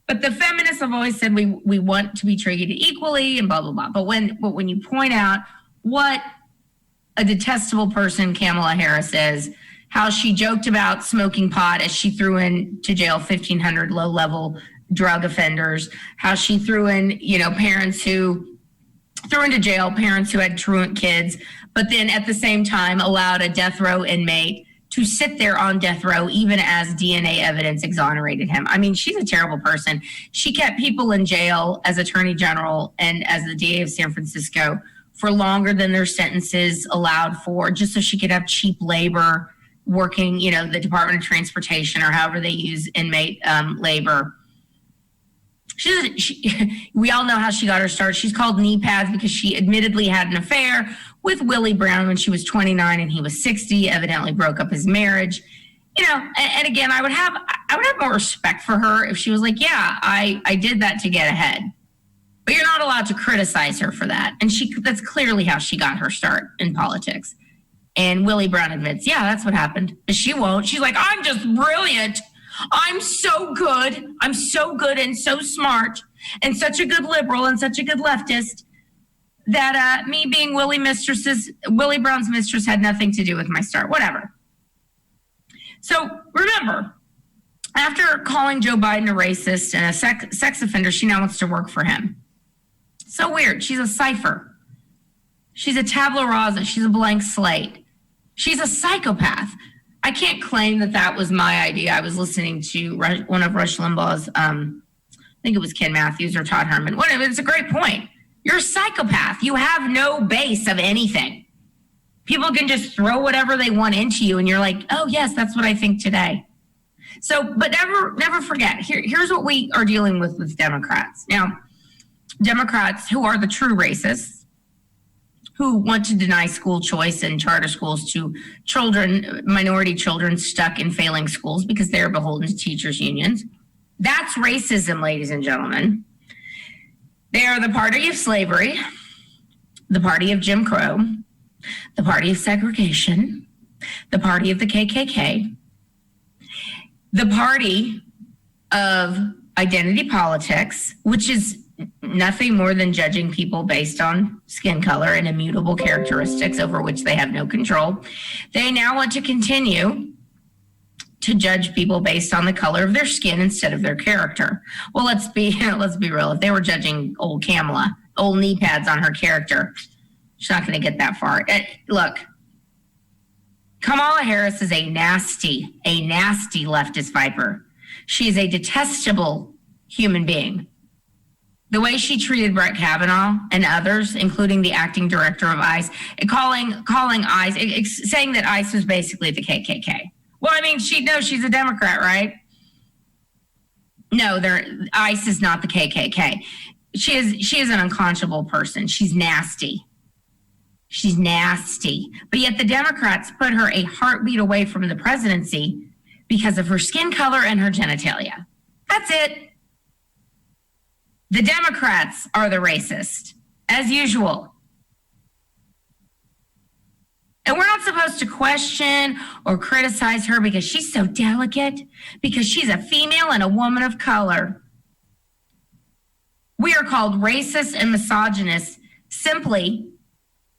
But the feminists have always said we want to be treated equally and blah, blah, blah. But when you point out what a detestable person Kamala Harris is, how she joked about smoking pot as she threw into jail 1,500 low-level drug offenders, how she threw in, parents who had truant kids, but then at the same time allowed a death row inmate to sit there on death row, even as DNA evidence exonerated him. I mean, she's a terrible person. She kept people in jail as Attorney General and as the DA of San Francisco for longer than their sentences allowed for, just so she could have cheap labor working, the Department of Transportation or however they use inmate labor. We all know how she got her start. She's called knee pads because she admittedly had an affair with Willie Brown when she was 29 and he was 60, evidently broke up his marriage. And again, I would have more respect for her if she was like, yeah, I did that to get ahead. But you're not allowed to criticize her for that. And that's clearly how she got her start in politics. And Willie Brown admits, yeah, that's what happened. But she won't. She's like, I'm just brilliant. I'm so good. I'm so good and so smart and such a good liberal and such a good leftist that me being Willie Brown's mistress had nothing to do with my start. Whatever. So remember, after calling Joe Biden a racist and a sex offender, she now wants to work for him. So weird. She's a cipher. She's a tabula rasa. She's a blank slate. She's a psychopath. I can't claim that was my idea. I was listening to one of Rush Limbaugh's, I think it was Ken Matthews or Todd Herman. Whatever. It's a great point. You're a psychopath. You have no base of anything. People can just throw whatever they want into you, and you're like, oh, yes, that's what I think today. So, but never forget, here's what we are dealing with Democrats. Now, Democrats who are the true racists, who want to deny school choice and charter schools to minority children stuck in failing schools because they're beholden to teachers' unions. That's racism, ladies and gentlemen. They are the party of slavery, the party of Jim Crow, the party of segregation, the party of the KKK, the party of identity politics, which is nothing more than judging people based on skin color and immutable characteristics over which they have no control. They now want to continue to judge people based on the color of their skin instead of their character. Well, let's be real. If they were judging old Kamala, old knee pads on her character, she's not going to get that far. Look, Kamala Harris is a nasty leftist viper. She is a detestable human being. The way she treated Brett Kavanaugh and others, including the acting director of ICE, calling ICE, saying that ICE was basically the KKK. Well, I mean, she's a Democrat, right? No, ICE is not the KKK. She is an unconscionable person. She's nasty. She's nasty. But yet the Democrats put her a heartbeat away from the presidency because of her skin color and her genitalia. That's it. The Democrats are the racist, as usual. And we're not supposed to question or criticize her because she's so delicate, because she's a female and a woman of color. We are called racist and misogynist simply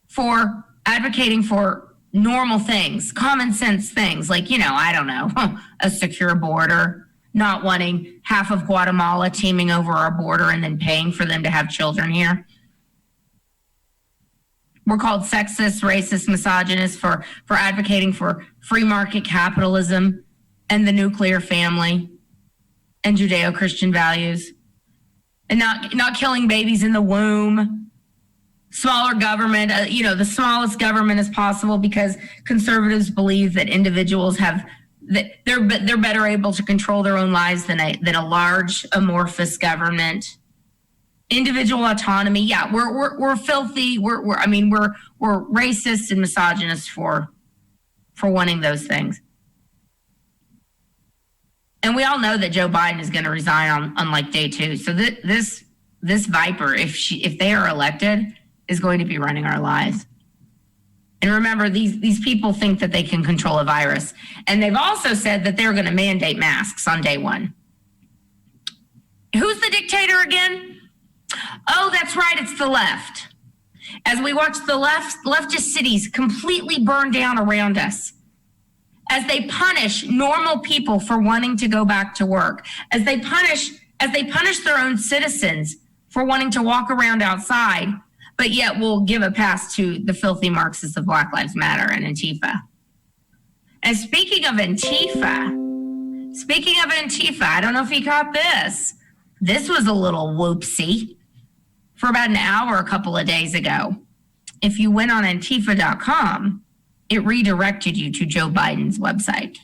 for advocating for normal things, common sense things like, I don't know, a secure border, not wanting half of Guatemala teaming over our border and then paying for them to have children here. We're called sexist, racist, misogynist for advocating for free market capitalism and the nuclear family and Judeo-Christian values and not killing babies in the womb. Smaller government, the smallest government as possible because conservatives believe that individuals that they're better able to control their own lives than a large amorphous government. Individual autonomy, yeah, we're filthy. We're racist and misogynist for wanting those things. And we all know that Joe Biden is going to resign on like day 2. So this viper, if they are elected, is going to be running our lives. And remember, these people think that they can control a virus. And they've also said that they're going to mandate masks on day 1. Who's the dictator again? Oh, that's right, it's the left. As we watch the leftist cities completely burn down around us, as they punish normal people for wanting to go back to work, as they punish their own citizens for wanting to walk around outside, but yet will give a pass to the filthy Marxists of Black Lives Matter and Antifa. And speaking of Antifa, I don't know if you caught this. This was a little whoopsie. For about an hour a couple of days ago, if you went on Antifa.com, it redirected you to Joe Biden's website.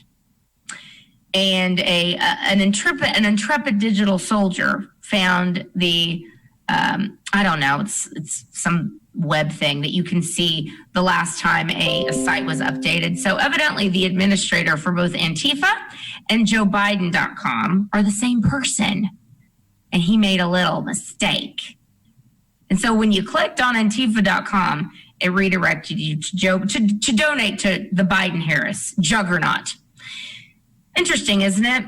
And an intrepid digital soldier found the, I don't know, it's some web thing that you can see the last time a site was updated. So evidently the administrator for both Antifa and JoeBiden.com are the same person. And he made a little mistake. And so when you clicked on Antifa.com, it redirected you to donate to the Biden-Harris juggernaut. Interesting, isn't it?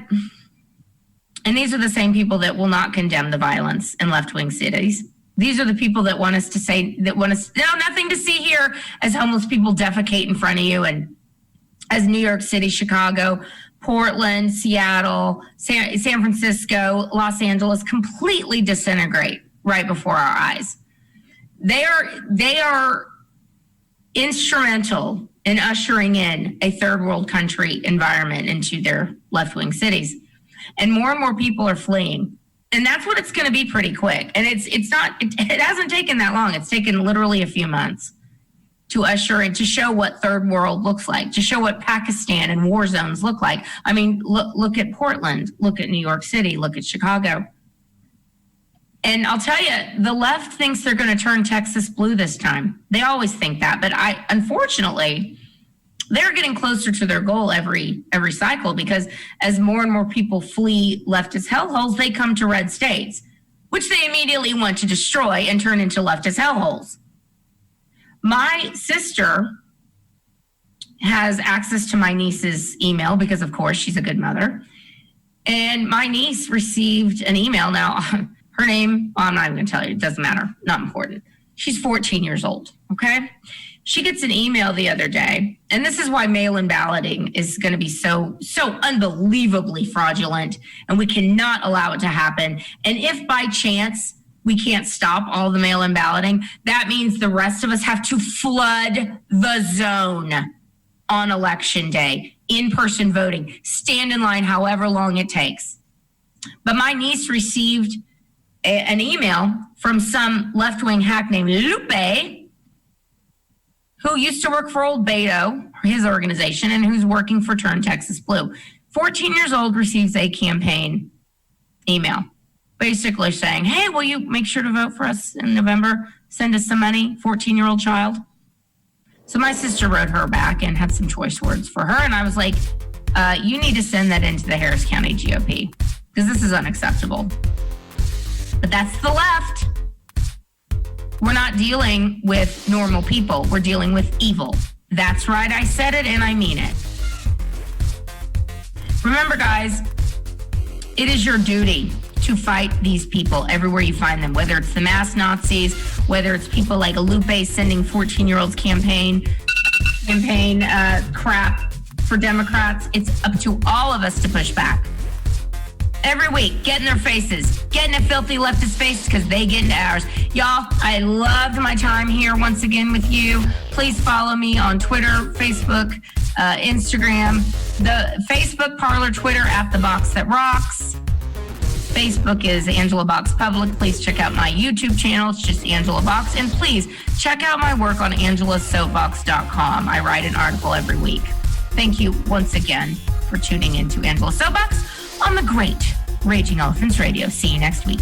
And these are the same people that will not condemn the violence in left-wing cities. These are the people that want us to say, no, nothing to see here as homeless people defecate in front of you, and as New York City, Chicago, Portland, Seattle, San Francisco, Los Angeles completely disintegrate right before our eyes. They are instrumental in ushering in a third world country environment into their left-wing cities. And more people are fleeing. And that's what it's going to be pretty quick. And it hasn't taken that long. It's taken literally a few months to usher in, to show what third world looks like, to show what Pakistan and war zones look like. I mean, look at Portland, look at New York City, look at Chicago. And I'll tell you, the left thinks they're going to turn Texas blue this time. They always think that, but unfortunately, they're getting closer to their goal every cycle, because as more and more people flee leftist hellholes, they come to red states, which they immediately want to destroy and turn into leftist hellholes. My sister has access to my niece's email because, of course, she's a good mother. And my niece received an email. Now, her name, well, I'm not even going to tell you. It doesn't matter. Not important. She's 14 years old, okay? She gets an email the other day, and this is why mail-in balloting is going to be so unbelievably fraudulent, and we cannot allow it to happen. And if by chance we can't stop all the mail-in balloting, that means the rest of us have to flood the zone on election day, in-person voting, stand in line however long it takes. But my niece received an email from some left-wing hack named Lupe, who used to work for Old Beto, his organization, and who's working for Turn Texas Blue. 14 years old, receives a campaign email, basically saying, hey, will you make sure to vote for us in November? Send us some money, 14-year-old child. So my sister wrote her back and had some choice words for her. And I was like, you need to send that into the Harris County GOP, because this is unacceptable. But that's the left. We're not dealing with normal people. We're dealing with evil. That's right. I said it and I mean it. Remember, guys, it is your duty to fight these people everywhere you find them, whether it's the mass Nazis, whether it's people like Lupe sending 14-year-olds campaign crap for Democrats. It's up to all of us to push back. Every week, get in their faces, get in a filthy leftist face, because they get into ours. Y'all, I loved my time here once again with you. Please follow me on Twitter, Facebook, Instagram, the Facebook, Parler, Twitter, @TheBoxThatRocks. Facebook is Angela Box Public. Please check out my YouTube channel. It's just Angela Box. And please check out my work on angelasoapbox.com. I write an article every week. Thank you once again for tuning in to Angela Soapbox on the great Raging Elephants Radio. See you next week.